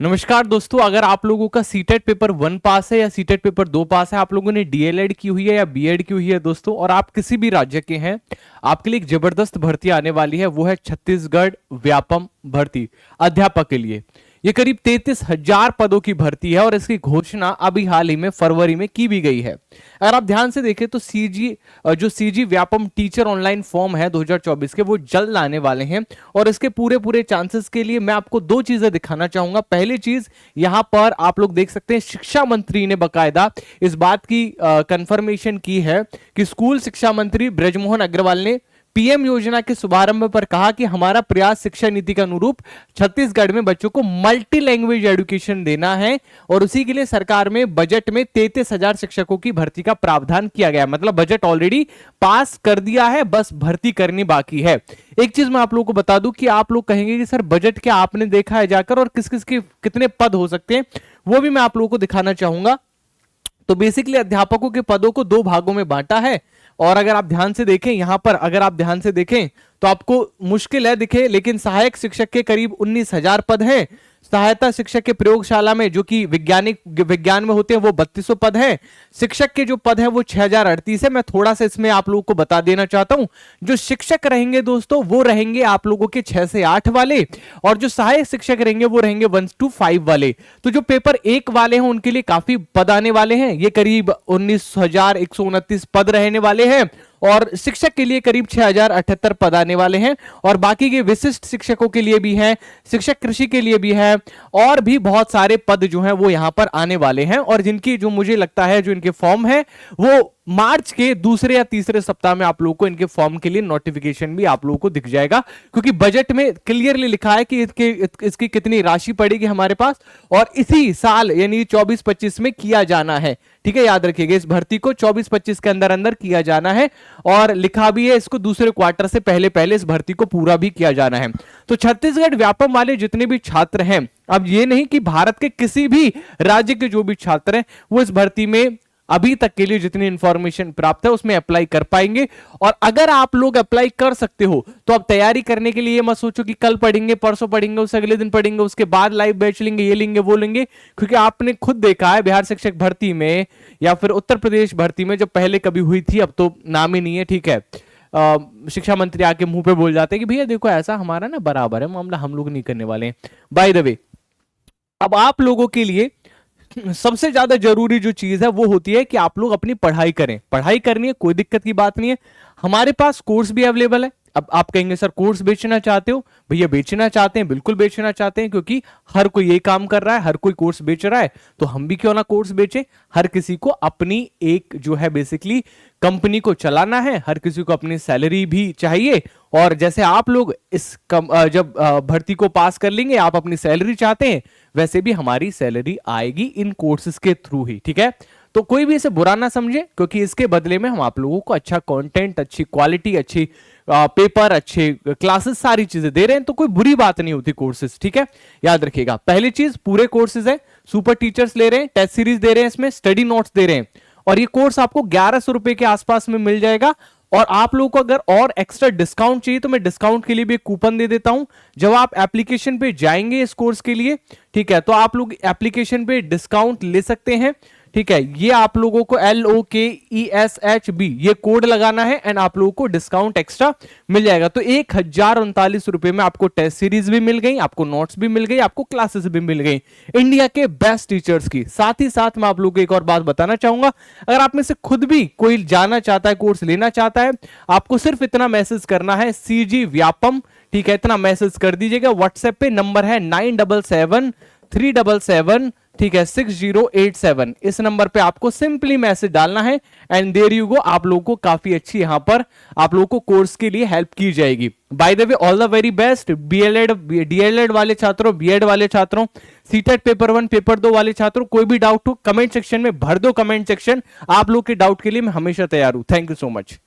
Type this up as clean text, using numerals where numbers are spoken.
नमस्कार दोस्तों, अगर आप लोगों का सीटेट पेपर 1 पास है या सीटेट पेपर 2 पास है, आप लोगों ने डीएलएड की हुई है या बीएड की हुई है दोस्तों, और आप किसी भी राज्य के हैं, आपके लिए एक जबरदस्त भर्ती आने वाली है। वो है छत्तीसगढ़ व्यापम भर्ती अध्यापक के लिए। ये करीब 33,000 पदों की भर्ती है और इसकी घोषणा अभी हाल ही में फरवरी में की भी गई है। अगर आप ध्यान से देखें तो CG Vyapam teacher online form है 2024 के, वो जल्द आने वाले हैं। और इसके पूरे चांसेस के लिए मैं आपको दो चीजें दिखाना चाहूंगा। पहली चीज, यहां पर आप लोग देख सकते हैं, शिक्षा मंत्री ने बकायदा इस बात की कंफर्मेशन की है कि स्कूल शिक्षा मंत्री बृजमोहन अग्रवाल ने पीएम योजना के शुभारंभ पर कहा कि हमारा प्रयास शिक्षा नीति के अनुरूप छत्तीसगढ़ में बच्चों को मल्टी लैंग्वेज एजुकेशन देना है, और उसी के लिए सरकार में बजट में 33,000 शिक्षकों की भर्ती का प्रावधान किया गया। मतलब बजट ऑलरेडी पास कर दिया है, बस भर्ती करनी बाकी है। एक चीज मैं आप लोगों को बता दूं कि आप लोग कहेंगे कि सर बजट क्या आपने देखा है जाकर, और किस किस के कितने पद हो सकते हैं, वो भी मैं आप लोगों को दिखाना चाहूंगा। तो बेसिकली अध्यापकों के पदों को 2 भागों में बांटा है। और अगर आप ध्यान से देखें, यहां पर अगर आप ध्यान से देखें तो आपको मुश्किल है दिखे, लेकिन सहायक शिक्षक के करीब 19,000 पद हैं। सहायता शिक्षक के प्रयोगशाला में जो कि विज्ञान में होते हैं वो 3200 पद हैं। शिक्षक के जो पद हैं वो 6038 है। मैं थोड़ा सा इसमें आप लोगों को बता देना चाहता हूं, जो शिक्षक रहेंगे दोस्तों वो रहेंगे आप लोगों के 6 से 8 वाले, और जो सहायक शिक्षक रहेंगे वो रहेंगे 1 to 5 वाले। तो जो पेपर 1 वाले हैं उनके लिए काफी पद आने वाले हैं। ये करीब 19,129 पद रहने वाले हैं, और शिक्षक के लिए करीब 6,078 पद आने वाले हैं। और बाकी के विशिष्ट शिक्षकों के लिए भी हैं, शिक्षक कृषि के लिए भी है, और भी बहुत सारे पद जो हैं वो यहां पर आने वाले हैं। और जिनकी जो मुझे लगता है जो इनके फॉर्म है वो मार्च के दूसरे या तीसरे सप्ताह में आप लोगों को इनके फॉर्म के लिए नोटिफिकेशन भी आप लोगों को दिख जाएगा, क्योंकि बजट में क्लियरली लिखा है कि इसकी कितनी राशि पड़ेगी हमारे पास, और इसी साल यानी 24-25 में किया जाना है। ठीक है, याद रखिएगा इस भर्ती को 24-25 के अंदर अंदर किया जाना है, और लिखा भी है इसको दूसरे क्वार्टर से पहले इस भर्ती को पूरा भी किया जाना है। तो छत्तीसगढ़ व्यापम वाले जितने भी छात्र हैं, अब ये नहीं कि भारत के किसी भी राज्य के जो भी छात्र हैं वो इस भर्ती में अभी तक के लिए जितनी इंफॉर्मेशन प्राप्त है उसमें अप्लाई कर पाएंगे। और अगर आप लोग अप्लाई कर सकते हो तो अब तैयारी करने के लिए मत सोचो कि कल पढ़ेंगे, परसों पढ़ेंगे, उससे अगले दिन पढ़ेंगे, उसके बाद लाइव बैच लेंगे, ये लेंगे वो लेंगे। क्योंकि आपने खुद देखा है बिहार शिक्षक भर्ती में या फिर उत्तर प्रदेश भर्ती में, जब पहले कभी हुई थी, अब तो नाम ही नहीं है। ठीक है, शिक्षा मंत्री आके मुंह पे बोल जाते हैं कि भैया देखो ऐसा हमारा ना बराबर है मामला, हम लोग नहीं करने वाले हैं। बाय द वे, अब आप लोगों के लिए सबसे ज्यादा जरूरी जो चीज है वो होती है कि आप लोग अपनी पढ़ाई करें। पढ़ाई करनी है, कोई दिक्कत की बात नहीं है, हमारे पास कोर्स भी अवेलेबल है। अब आप कहेंगे सर कोर्स बेचना चाहते हो? भैया बेचना चाहते हैं, बिल्कुल बेचना चाहते हैं, क्योंकि हर कोई ये काम कर रहा है, हर कोई कोर्स बेच रहा है, तो हम भी क्यों ना कोर्स बेचें। हर किसी को अपनी एक जो है बेसिकली कंपनी को चलाना है, हर किसी को अपनी सैलरी भी चाहिए। और जैसे आप लोग जब भर्ती को पास कर लेंगे, आप अपनी सैलरी चाहते हैं, वैसे भी हमारी सैलरी आएगी इन कोर्सेज के थ्रू ही। ठीक है, तो कोई भी इसे बुरा ना समझे, क्योंकि इसके बदले में हम आप लोगों को अच्छा कंटेंट, अच्छी क्वालिटी, अच्छी पेपर, अच्छे क्लासेस, सारी चीजें दे रहे हैं, तो कोई बुरी बात नहीं होती कोर्सेज। ठीक है, याद रखिएगा। पहली चीज, पूरे कोर्सेज है, सुपर टीचर्स ले रहे हैं, टेस्ट सीरीज दे रहे हैं, इसमें स्टडी नोट्स दे रहे हैं, और ये कोर्स आपको 1100 रुपए के आसपास में मिल जाएगा। और आप लोगों को अगर और एक्स्ट्रा डिस्काउंट चाहिए तो मैं डिस्काउंट के लिए भी एक कूपन दे देता हूं। जब आप एप्लीकेशन पे जाएंगे इस कोर्स के लिए, ठीक है, तो आप लोग एप्लीकेशन पे डिस्काउंट ले सकते हैं। ठीक है, ये आप लोगों को LOKESHB ये कोड लगाना है, एंड आप लोगों को डिस्काउंट एक्स्ट्रा मिल जाएगा। तो 1039 रुपए में आपको टेस्ट सीरीज भी मिल गई, आपको नोट्स भी मिल गई, आपको क्लासेस भी मिल गई इंडिया के बेस्ट टीचर्स की। साथ ही साथ मैं आप लोगों को एक और बात बताना चाहूंगा, अगर आप में से खुद भी कोई जाना चाहता है, कोर्स लेना चाहता है, आपको सिर्फ इतना मैसेज करना है, CG व्यापम। ठीक है, इतना मैसेज कर दीजिएगा। व्हाट्सएप पे नंबर है 977377 ठीक है 6087। इस नंबर पे आपको सिंपली मैसेज डालना है, एंड देयर यू गो, आप लोगों को काफी अच्छी यहां पर आप लोगों को कोर्स के लिए हेल्प की जाएगी। By the way, all the very best DElEd वाले छात्रों, बीएड वाले छात्रों, सीटेट पेपर 1 पेपर 2 वाले छात्रों, कोई भी डाउट हो कमेंट सेक्शन में भर दो। कमेंट सेक्शन, आप लोग के डाउट के लिए मैं हमेशा तैयार हूं। Thank you so much.